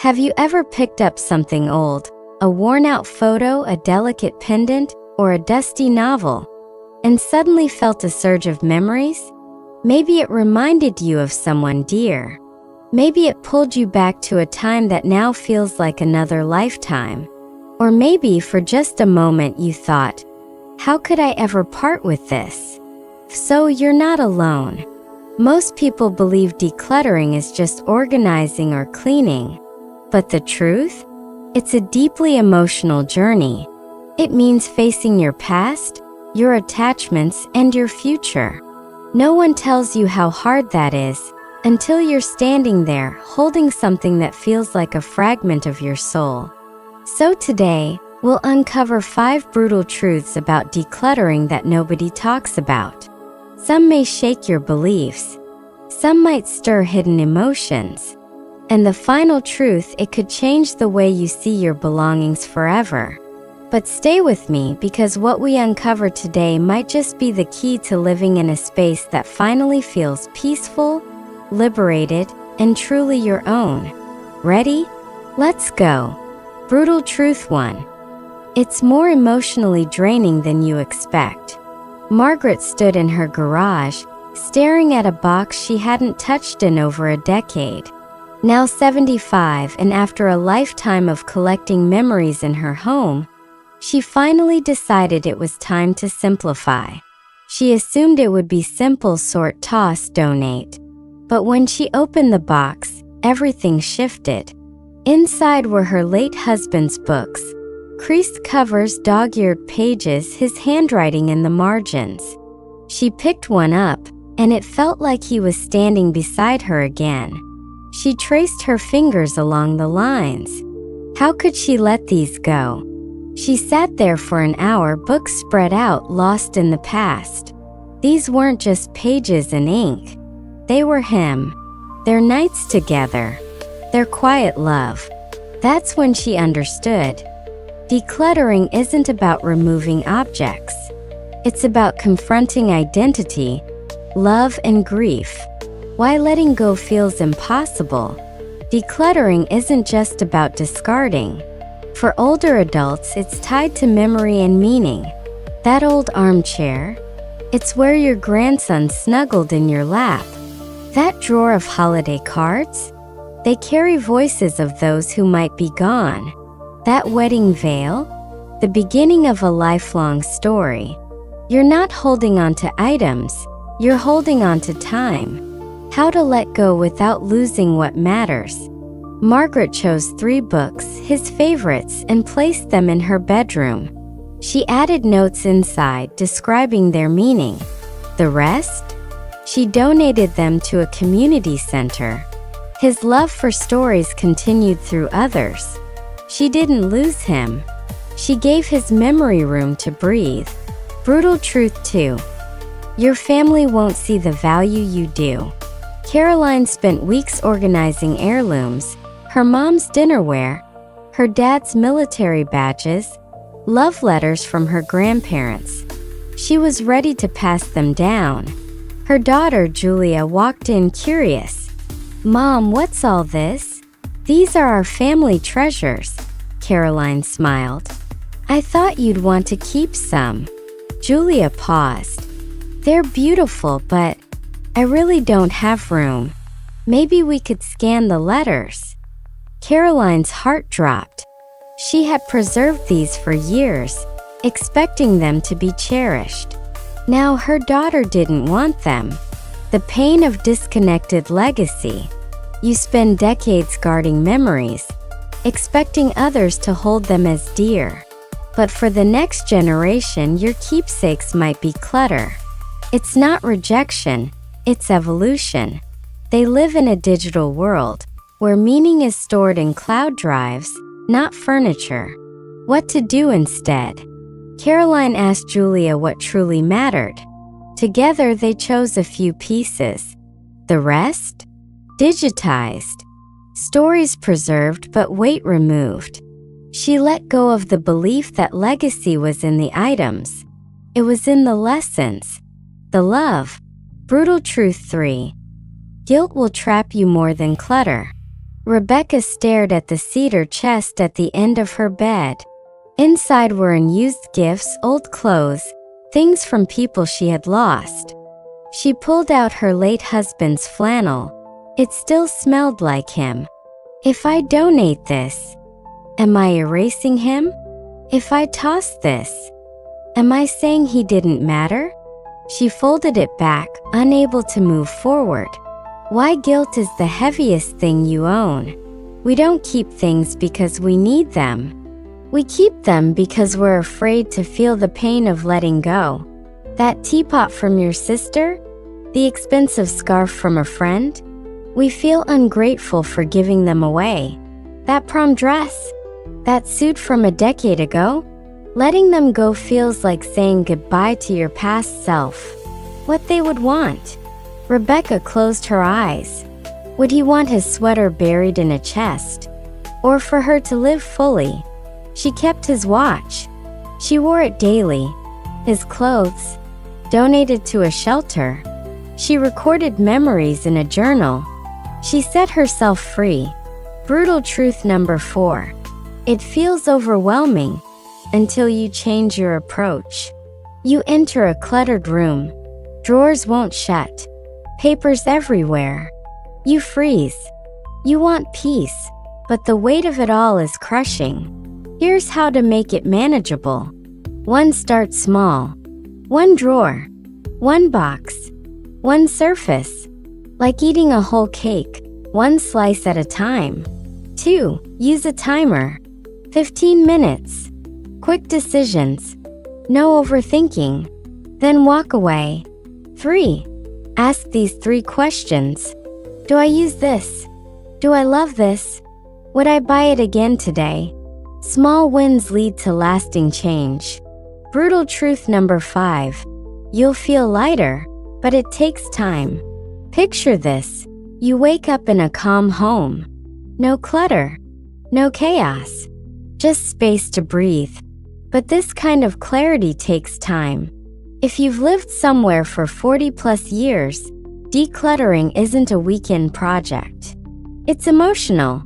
Have you ever picked up something old, a worn-out photo, a delicate pendant, or a dusty novel, and suddenly felt a surge of memories? Maybe it reminded you of someone dear. Maybe it pulled you back to a time that now feels like another lifetime. Or maybe for just a moment you thought, how could I ever part with this? So you're not alone. Most people believe decluttering is just organizing or cleaning. But the truth? It's a deeply emotional journey. It means facing your past, your attachments, and your future. No one tells you how hard that is until you're standing there holding something that feels like a fragment of your soul. So today, we'll uncover 5 brutal truths about decluttering that nobody talks about. Some may shake your beliefs. Some might stir hidden emotions. And the final truth, it could change the way you see your belongings forever. But stay with me, because what we uncover today might just be the key to living in a space that finally feels peaceful, liberated, and truly your own. Ready? Let's go. Brutal truth 1. It's more emotionally draining than you expect. Margaret stood in her garage, staring at a box she hadn't touched in over a decade. Now 75, and after a lifetime of collecting memories in her home, she finally decided it was time to simplify. She assumed it would be simple: sort, toss, donate. But when she opened the box, everything shifted. Inside were her late husband's books, creased covers, dog-eared pages, his handwriting in the margins. She picked one up, and it felt like he was standing beside her again. She traced her fingers along the lines. How could she let these go? She sat there for an hour, books spread out, lost in the past. These weren't just pages and ink. They were him. Their nights together. Their quiet love. That's when she understood. Decluttering isn't about removing objects. It's about confronting identity, love, and grief. Why letting go feels impossible. Decluttering isn't just about discarding. For older adults, it's tied to memory and meaning. That old armchair, it's where your grandson snuggled in your lap. That drawer of holiday cards, they carry voices of those who might be gone. That wedding veil, the beginning of a lifelong story. You're not holding on to items, you're holding on to time. How to let go without losing what matters. Margaret chose 3 books, his favorites, and placed them in her bedroom. She added notes inside describing their meaning. The rest? She donated them to a community center. His love for stories continued through others. She didn't lose him. She gave his memory room to breathe. Brutal truth 2. Your family won't see the value you do. Caroline spent weeks organizing heirlooms, her mom's dinnerware, her dad's military badges, love letters from her grandparents. She was ready to pass them down. Her daughter, Julia, walked in curious. "Mom, what's all this?" "These are our family treasures," Caroline smiled. "I thought you'd want to keep some." Julia paused. "They're beautiful, but I really don't have room. Maybe we could scan the letters." Caroline's heart dropped. She had preserved these for years, expecting them to be cherished. Now her daughter didn't want them. The pain of disconnected legacy. You spend decades guarding memories, expecting others to hold them as dear. But for the next generation, your keepsakes might be clutter. It's not rejection, it's evolution. They live in a digital world, where meaning is stored in cloud drives, not furniture. What to do instead? Caroline asked Julia what truly mattered. Together they chose a few pieces. The rest? Digitized. Stories preserved but weight removed. She let go of the belief that legacy was in the items. It was in the lessons. The love. Brutal truth 3. Guilt will trap you more than clutter. Rebecca stared at the cedar chest at the end of her bed. Inside were unused gifts, old clothes, things from people she had lost. She pulled out her late husband's flannel. It still smelled like him. If I donate this, am I erasing him? If I toss this, am I saying he didn't matter? She folded it back, unable to move forward. Why guilt is the heaviest thing you own. We don't keep things because we need them. We keep them because we're afraid to feel the pain of letting go. That teapot from your sister? The expensive scarf from a friend? We feel ungrateful for giving them away. That prom dress? That suit from a decade ago? Letting them go feels like saying goodbye to your past self. What they would want. Rebecca closed her eyes. Would he want his sweater buried in a chest? Or for her to live fully? She kept his watch. She wore it daily. His clothes, donated to a shelter. She recorded memories in a journal. She set herself free. Brutal truth number 4. It feels overwhelming until you change your approach. You enter a cluttered room. Drawers won't shut. Papers everywhere. You freeze. You want peace, but the weight of it all is crushing. Here's how to make it manageable. 1. Start small. 1 drawer. 1 box. 1 surface. Like eating a whole cake, 1 slice at a time. 2. Use a timer. 15 minutes. Quick decisions. No overthinking. Then walk away. 3. Ask these 3 questions. Do I use this? Do I love this? Would I buy it again today? Small wins lead to lasting change. Brutal truth number 5. You'll feel lighter, but it takes time. Picture this. You wake up in a calm home. No clutter. No chaos. Just space to breathe. But this kind of clarity takes time. If you've lived somewhere for 40+ years, decluttering isn't a weekend project. It's emotional.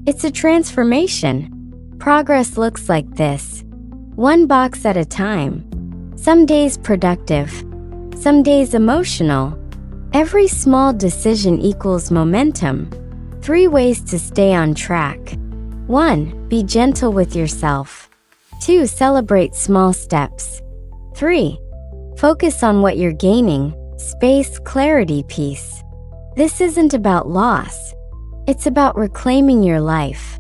It's a transformation. Progress looks like this. 1 box at a time. Some days productive. Some days emotional. Every small decision equals momentum. 3 ways to stay on track. 1. Be gentle with yourself. 2. Celebrate small steps. 3. Focus on what you're gaining. Space, clarity, peace. This isn't about loss. It's about reclaiming your life.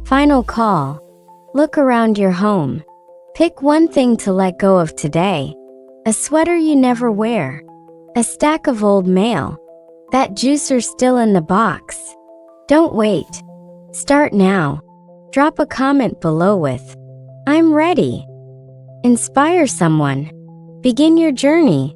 Final call. Look around your home. Pick 1 thing to let go of today. A sweater you never wear. A stack of old mail. That juicer still in the box. Don't wait. Start now. Drop a comment below with, "I'm ready." Inspire someone. Begin your journey.